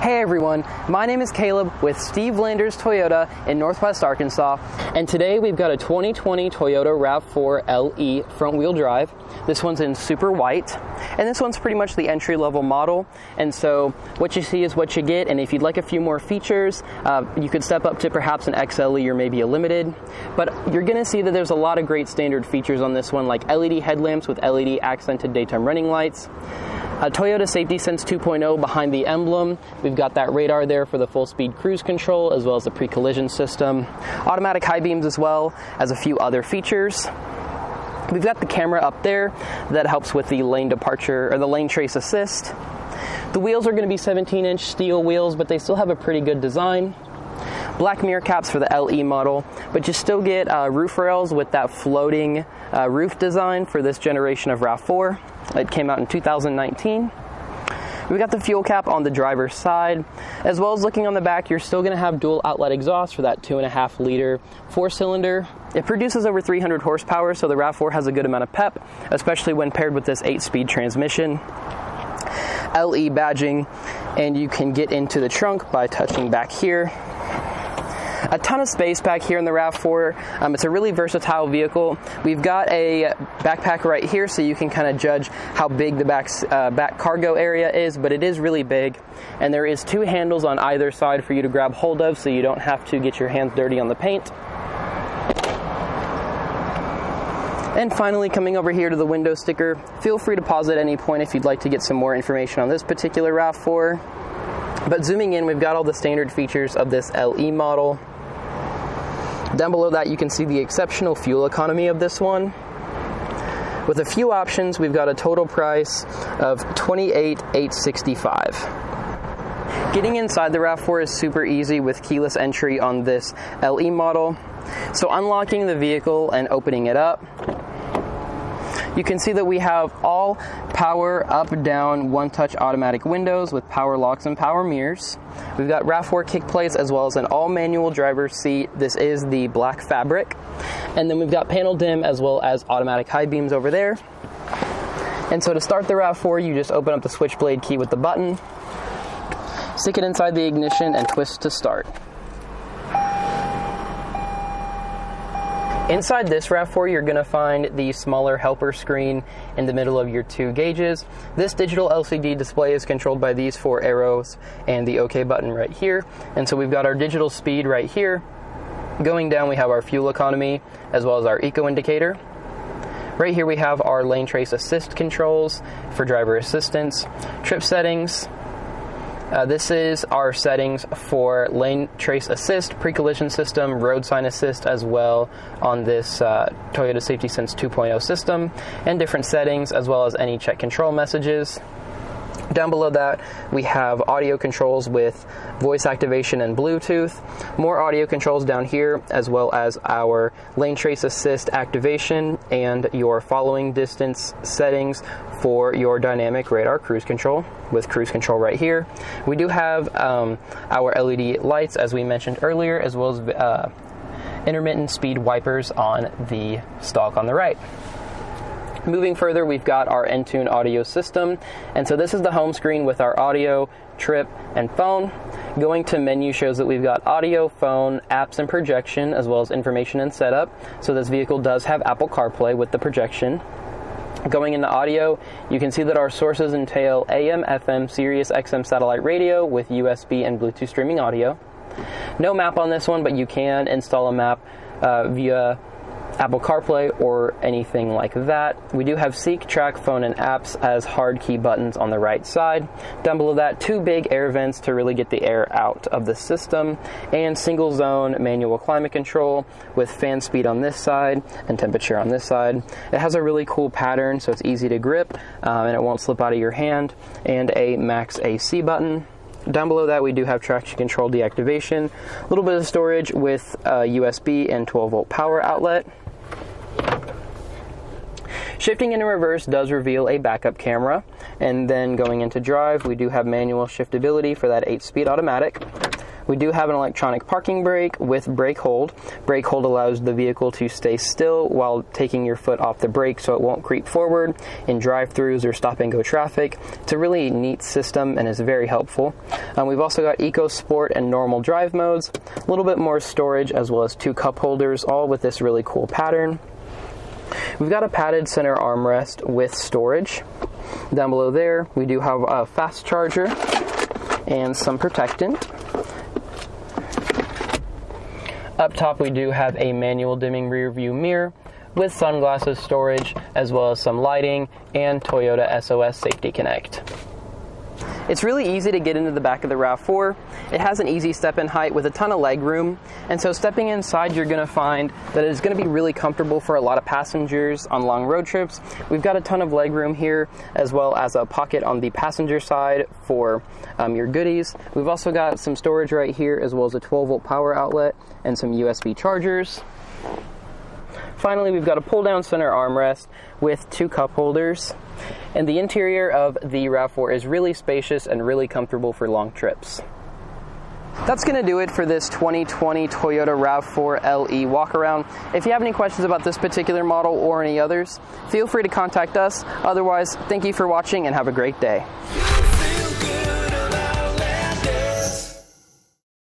Hey everyone, my name is Caleb with Steve Landers Toyota in Northwest Arkansas, and today we've got a 2020 Toyota RAV4 LE front wheel drive. This one's in super white, and this one's pretty much the entry-level model, and so what you see is what you get, and if you'd like a few more features, you could step up to perhaps an XLE or maybe a Limited, but you're going to see that there's a lot of great standard features on this one, like LED headlamps with LED accented daytime running lights, Toyota Safety Sense 2.0 behind the emblem. We've got that radar there for the full speed cruise control as well as the pre-collision system. Automatic high beams as well as a few other features. We've got the camera up there that helps with the lane departure or the lane trace assist. The wheels are going to be 17-inch steel wheels, but they still have a pretty good design. Black mirror caps for the LE model, but you still get roof rails with that floating roof design for this generation of RAV4. It came out in 2019. We got the fuel cap on the driver's side, as well as looking on the back, you're still going to have dual outlet exhaust for that 2.5 liter 4-cylinder. It produces over 300 horsepower, so the RAV4 has a good amount of pep, especially when paired with this 8-speed transmission. LE badging, and you can get into the trunk by touching back here. A ton of space back here in the RAV4. It's a really versatile vehicle. We've got a backpack right here, so you can kind of judge how big the back cargo area is, but it is really big. And there is 2 handles on either side for you to grab hold of, so you don't have to get your hands dirty on the paint. And finally, coming over here to the window sticker, feel free to pause at any point if you'd like to get some more information on this particular RAV4. But zooming in, we've got all the standard features of this LE model. Down below that, you can see the exceptional fuel economy of this one. With a few options, we've got a total price of $28,865. Getting inside the RAV4 is super easy with keyless entry on this LE model. So unlocking the vehicle and opening it up, you can see that we have all power up-down one-touch automatic windows with power locks and power mirrors. We've got RAV4 kick plates as well as an all-manual driver's seat. This is the black fabric. And then we've got panel dim as well as automatic high beams over there. And so to start the RAV4, you just open up the switchblade key with the button, stick it inside the ignition, and twist to start. Inside this RAV4, you're going to find the smaller helper screen in the middle of your 2 gauges. This digital LCD display is controlled by these 4 arrows and the OK button right here. And so we've got our digital speed right here. Going down, we have our fuel economy as well as our eco indicator. Right here we have our lane trace assist controls for driver assistance, trip settings. This is our settings for lane trace assist, pre-collision system, road sign assist as well on this Toyota Safety Sense 2.0 system, and different settings as well as any check control messages. Down below that, we have audio controls with voice activation and Bluetooth. More audio controls down here, as well as our lane trace assist activation and your following distance settings for your dynamic radar cruise control with cruise control right here. We do have our LED lights, as we mentioned earlier, as well as intermittent speed wipers on the stalk on the right. Moving further, we've got our Entune audio system, and so this is the home screen with our audio, trip, and phone. Going to menu shows that we've got audio, phone, apps, and projection, as well as information and setup. So this vehicle does have Apple CarPlay with the projection. Going into audio, you can see that our sources entail AM, FM, Sirius XM satellite radio with USB and Bluetooth streaming audio. No map on this one, but you can install a map via Apple CarPlay or anything like that. We do have Seek, Track, Phone, and Apps as hard key buttons on the right side. Down below that, 2 big air vents to really get the air out of the system, and single zone manual climate control with fan speed on this side and temperature on this side. It has a really cool pattern, so it's easy to grip and it won't slip out of your hand, and a max AC button. Down below that, we do have traction control deactivation, a little bit of storage with USB and 12-volt power outlet. Shifting into reverse does reveal a backup camera, and then going into drive, we do have manual shiftability for that 8-speed automatic. We do have an electronic parking brake with brake hold. Brake hold allows the vehicle to stay still while taking your foot off the brake so it won't creep forward in drive-thrus or stop-and-go traffic. It's a really neat system and is very helpful. We've also got Eco Sport and normal drive modes, a little bit more storage as well as 2 cup holders, all with this really cool pattern. We've got a padded center armrest with storage. Down below there, we do have a fast charger and some protectant. Up top, we do have a manual dimming rear view mirror with sunglasses storage, as well as some lighting and Toyota SOS Safety Connect. It's really easy to get into the back of the RAV4. It has an easy step-in height with a ton of leg room, and so stepping inside you're going to find that it's going to be really comfortable for a lot of passengers on long road trips. We've got a ton of leg room here, as well as a pocket on the passenger side for your goodies. We've also got some storage right here, as well as a 12-volt power outlet and some USB chargers. Finally, we've got a pull-down center armrest with 2 cup holders, and the interior of the RAV4 is really spacious and really comfortable for long trips. That's going to do it for this 2020 Toyota RAV4 LE walkaround. If you have any questions about this particular model or any others, feel free to contact us. Otherwise, thank you for watching and have a great day.